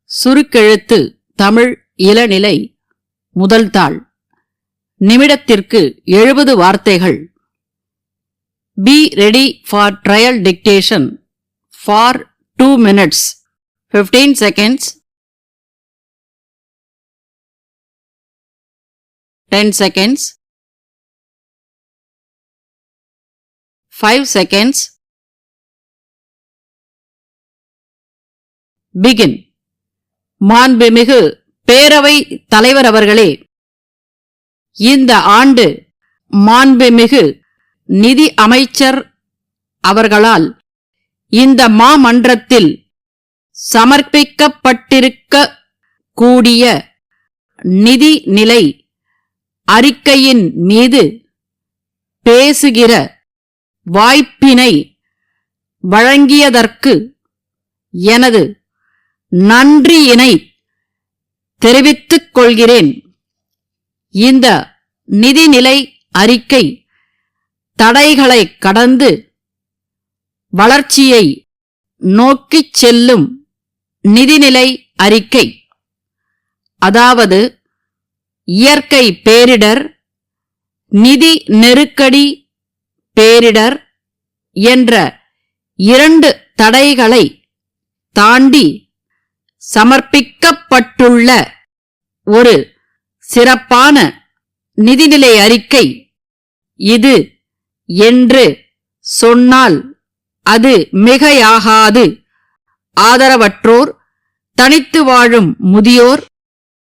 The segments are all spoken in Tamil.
சுருக்கெழுத்து தமிழ் இளநிலை முதல் தாள். நிமிடத்திற்கு 70 வார்த்தைகள். Be ready for trial dictation for 2 minutes, 15 seconds, 10 seconds, 5 seconds. Begin. மாண்புமிகு பேரவை தலைவர் அவர்களே, இந்த ஆண்டு மாண்புமிகு நிதி அமைச்சர் அவர்களால் இந்த மாமன்றத்தில் சமர்ப்பிக்கப்பட்டிருக்க கூடிய நிதி நிலை அறிக்கையின் மீது பேசுகிற வாய்ப்பினை வழங்கியதற்கு எனது நன்றியினை தெரிவித்துக் கொள்கிறேன். இந்த நிதிநிலை அறிக்கை தடைகளை கடந்து வளர்ச்சியை நோக்கிச் செல்லும் நிதிநிலை அறிக்கை. அதாவது இயற்கை பேரிடர், நிதி நெருக்கடி பேரிடர் என்ற 2 தடைகளை தாண்டி சமர்ப்பிக்கப்பட்டுள்ள ஒரு சிறப்பான நிதிநிலை அறிக்கை இது என்று சொன்னால் அது மிகையாகாது. ஆதரவற்றோர், தனித்து வாழும் முதியோர்,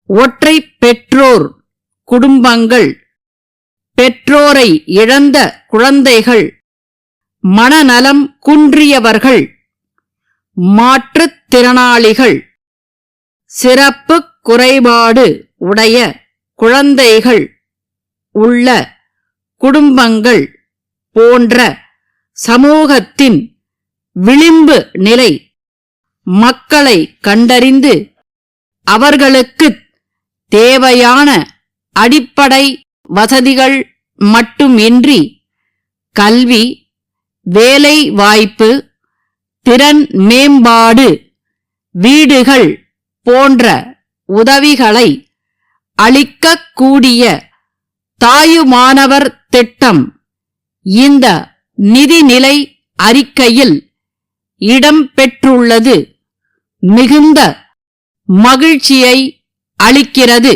ஒற்றை பெற்றோர் குடும்பங்கள், பெற்றோரை இழந்த குழந்தைகள், மனநலம் குன்றியவர்கள், மாற்றுத்திறனாளிகள், சிறப்பு குறைபாடு உடைய குழந்தைகள் உள்ள குடும்பங்கள் போன்ற சமூகத்தின் விளிம்பு நிலை மக்களை கண்டறிந்து அவர்களுக்கு தேவையான அடிப்படை வசதிகள் மட்டுமின்றி கல்வி, வேலை வாய்ப்பு, திறன் மேம்பாடு, வீடுகள் போன்ற உதவிகளை அளிக்கக்கூடிய தாயுமானவர் திட்டம் இந்த நிதிநிலை அறிக்கையில் இடம்பெற்றுள்ளது மிகுந்த மகிழ்ச்சியை அளிக்கிறது.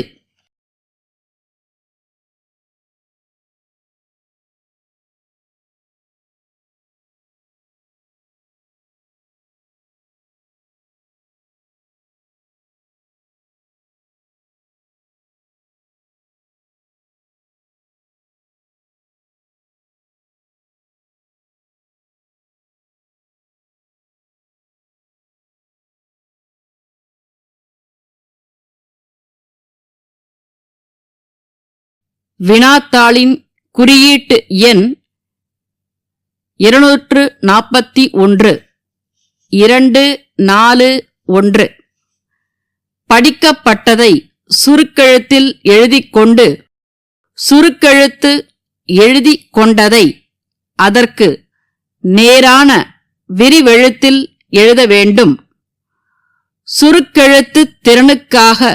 வினாத்தாளின் குறியீட்டு எண் 241 241. படிக்கப்பட்டதை சுருக்கெழுத்தில் எழுதிக்கொண்டு சுருக்கெழுத்து எழுதிக் கொண்டதை அதற்கு நேரான விரிவெழுத்தில் எழுத வேண்டும். சுருக்கெழுத்து திறனுக்காக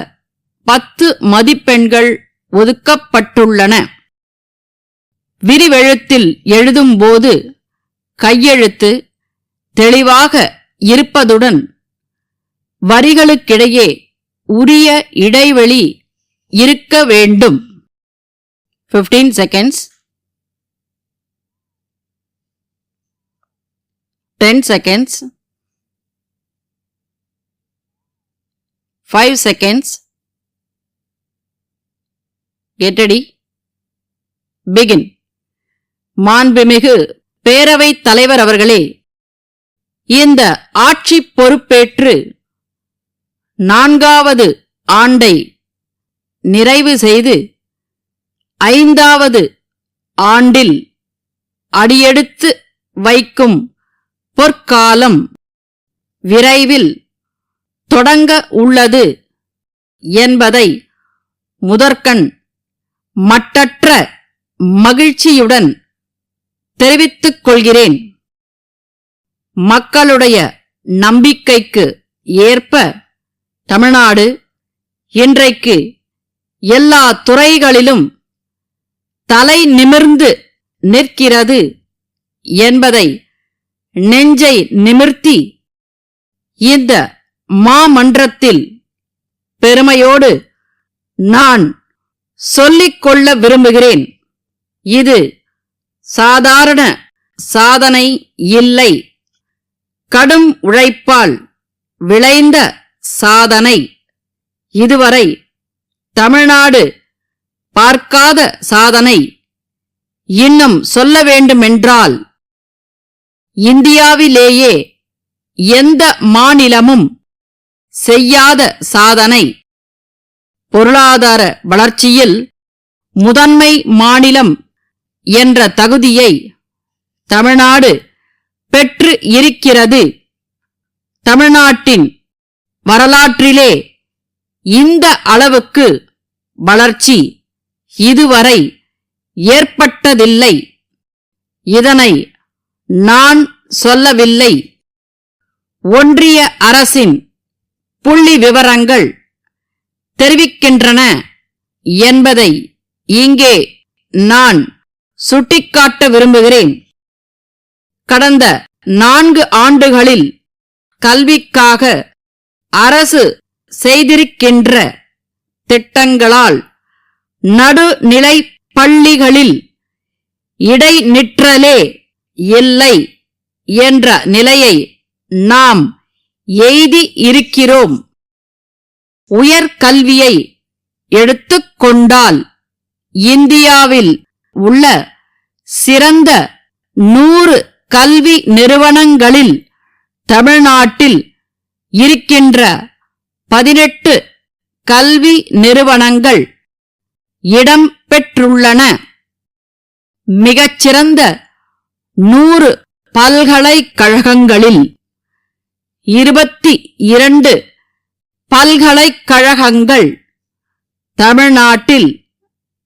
10 மதிப்பெண்கள் ஒதுக்கப்பட்டுள்ளன. விரிவெழுத்தில் எழுதும்போது கையெழுத்து தெளிவாக இருப்பதுடன் வரிகளுக்கிடையே உரிய இடைவெளி இருக்க வேண்டும். 15 seconds, 10 seconds, 5 seconds. Get ready. Begin. மாண்புமிகு பேரவைத் தலைவர் அவர்களே, இந்த ஆட்சி பொறுப்பேற்று 4வது ஆண்டை நிறைவு செய்து 5வது ஆண்டில் அடியெடுத்து வைக்கும் பொற்காலம் விரைவில் தொடங்க உள்ளது என்பதை முதற்கண் மட்டற்ற மகிழ்ச்சியுடன் தெரிவித்துக் கொள்கிறேன். மக்களுடைய நம்பிக்கைக்கு ஏற்ப தமிழ்நாடு இன்றைக்கு எல்லா துறைகளிலும் தலை நிமிர்ந்து நிற்கிறது என்பதை நெஞ்சை நிமிர்த்தி இந்த மாமன்றத்தில் பெருமையோடு நான் சொல்லிக்கொள்ள விரும்புகிறேன். இது சாதாரண சாதனை இல்லை, கடும் உழைப்பால் விளைந்த சாதனை. இதுவரை தமிழ்நாடு பார்க்காத சாதனை. இன்னும் சொல்ல வேண்டுமென்றால் இந்தியாவிலேயே எந்த மாநிலமும் செய்யாத சாதனை. பொருளாதார வளர்ச்சியில் முதன்மை மாநிலம் என்ற தகுதியை தமிழ்நாடு பெற்று இருக்கிறது. தமிழ்நாட்டின் வரலாற்றிலே இந்த அளவுக்கு வளர்ச்சி இதுவரை ஏற்பட்டதில்லை. இதனை நான் சொல்லவில்லை, ஒன்றிய அரசின் புள்ளி விவரங்கள் தெரிவிக்கின்றன என்பதை இங்கே நான் சுட்டிக்காட்ட விரும்புகிறேன். கடந்த 4 ஆண்டுகளில் கல்விக்காக அரசு செய்திருக்கின்ற திட்டங்களால் நடுநிலை பள்ளிகளில் இடைநிற்றலே இல்லை என்ற நிலையை நாம் எய்தி இருக்கிறோம். உயர்கல்வியை எடுத்துக்கொண்டால் இந்தியாவில் உள்ள சிறந்த 100 கல்வி நிறுவனங்களில் தமிழ்நாட்டில் இருக்கின்ற 18 கல்வி நிறுவனங்கள் இடம் பெற்றுள்ளன. மிகச்சிறந்த 100 பல்கலைக்கழகங்களில் 22 பல்கலைக்கழகங்கள் தமிழ்நாட்டில்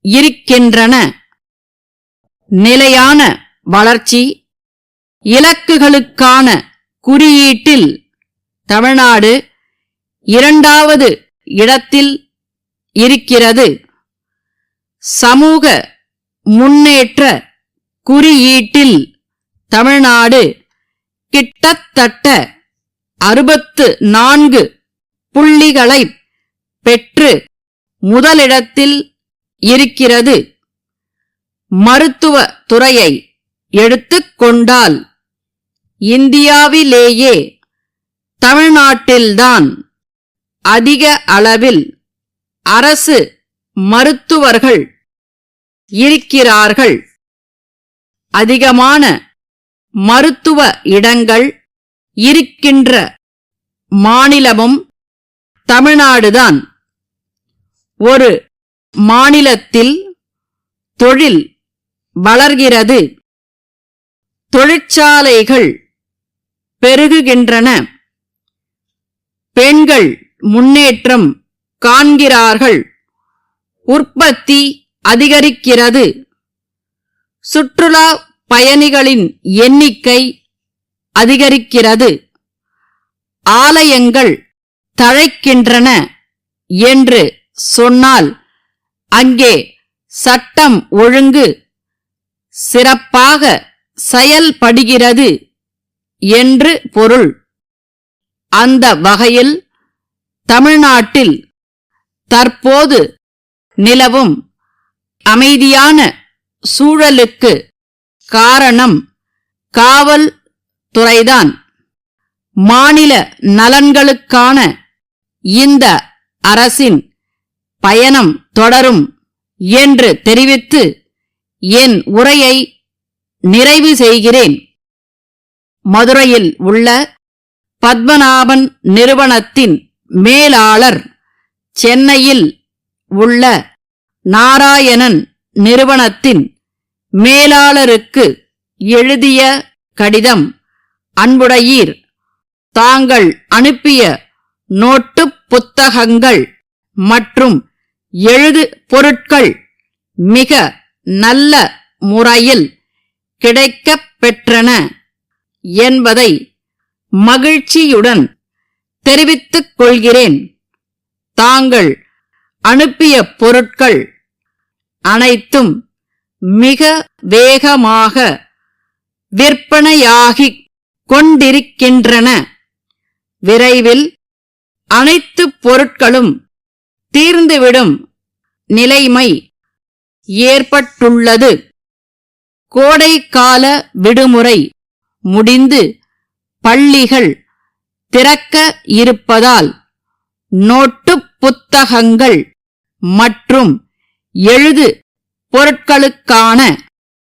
இருக்கின்றன. நிலையான வளர்ச்சி இலக்குகளுக்கான குறியீட்டில் தமிழ்நாடு 2வது இடத்தில் இருக்கிறது. சமூக முன்னேற்ற குறியீட்டில் தமிழ்நாடு கிட்டத்தட்ட 64 புள்ளிகளை பெற்று முதலிடத்தில் இருக்கிறது. மருத்துவ துறையை எடுத்துக்கொண்டால் இந்தியாவிலேயே தமிழ்நாட்டில்தான் அதிக அளவில் அரசு மருத்துவர்கள் இருக்கிறார்கள். அதிகமான மருத்துவ இடங்கள் இருக்கின்ற மாநிலமும் தமிழ்நாடுதான். ஒரு மாநிலத்தில் தொழில் வளர்கிறது, தொழிற்சாலைகள் பெருகுகின்றன, பெண்கள் முன்னேற்றம் காண்கிறார்கள், உற்பத்தி அதிகரிக்கிறது, சுற்றுலா பயணிகளின் எண்ணிக்கை அதிகரிக்கிறது, ஆலயங்கள் தழைக்கின்றன என்று சொன்னால் அங்கே சட்டம் ஒழுங்கு சிறப்பாக செயல்படுகிறது என்று பொருள். அந்த வகையில் தமிழ்நாட்டில் தற்போது நிலவும் அமைதியான சூழலுக்கு காரணம் காவல் துறைதான். மாநில நலன்களுக்கான இந்த அரசின் பயணம் தொடரும் என்று தெரிவித்து என் உரையை நிறைவு செய்கிறேன். மதுரையில் உள்ள பத்மநாபன் நிறுவனத்தின் மேலாளர், சென்னையில் உள்ள நாராயணன் நிறுவனத்தின் மேலாளருக்கு எழுதிய கடிதம். அன்புடையீர், தாங்கள் அனுப்பிய நோட்டுப் புத்தகங்கள் மற்றும் எழுது பொருட்கள் மிக நல்ல முறையில் கிடைக்கப் பெற்றன என்பதை மகிழ்ச்சியுடன் தெரிவித்துக் கொள்கிறேன். தாங்கள் அனுப்பிய பொருட்கள் அனைத்தும் மிக வேகமாக விற்பனையாகிக் கொண்டிருக்கின்றன. விரைவில் அனைத்து பொருட்களும் தீர்ந்துவிடும் நிலைமை ஏற்பட்டுள்ளது. கோடைக்கால விடுமுறை முடிந்து பள்ளிகள் திறக்க இருப்பதால் நோட்டுப் புத்தகங்கள் மற்றும் எழுது பொருட்களுக்கான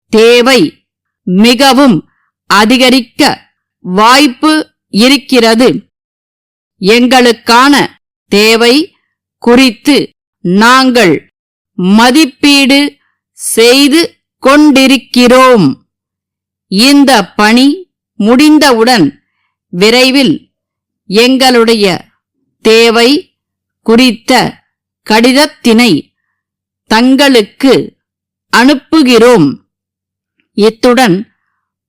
தேவை மிகவும் அதிகரிக்க வாய்ப்பு இருக்கிறது. எங்களுக்கான தேவை குறித்து நாங்கள் மதிப்பீடு செய்து கொண்டிருக்கிறோம். இந்த பணி முடிந்தவுடன் விரைவில் எங்களுடைய தேவை குறித்த கடிதத்தினை தங்களுக்கு அனுப்புகிறோம். இத்துடன்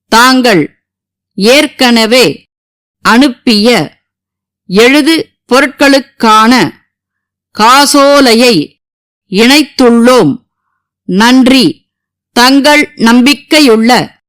தாங்கள் ஏற்கனவே அனுப்பிய எழுது பொருட்களுக்கான காசோலையை இணைத்துள்ளோம். நன்றி. தங்கள் நம்பிக்கையுள்ள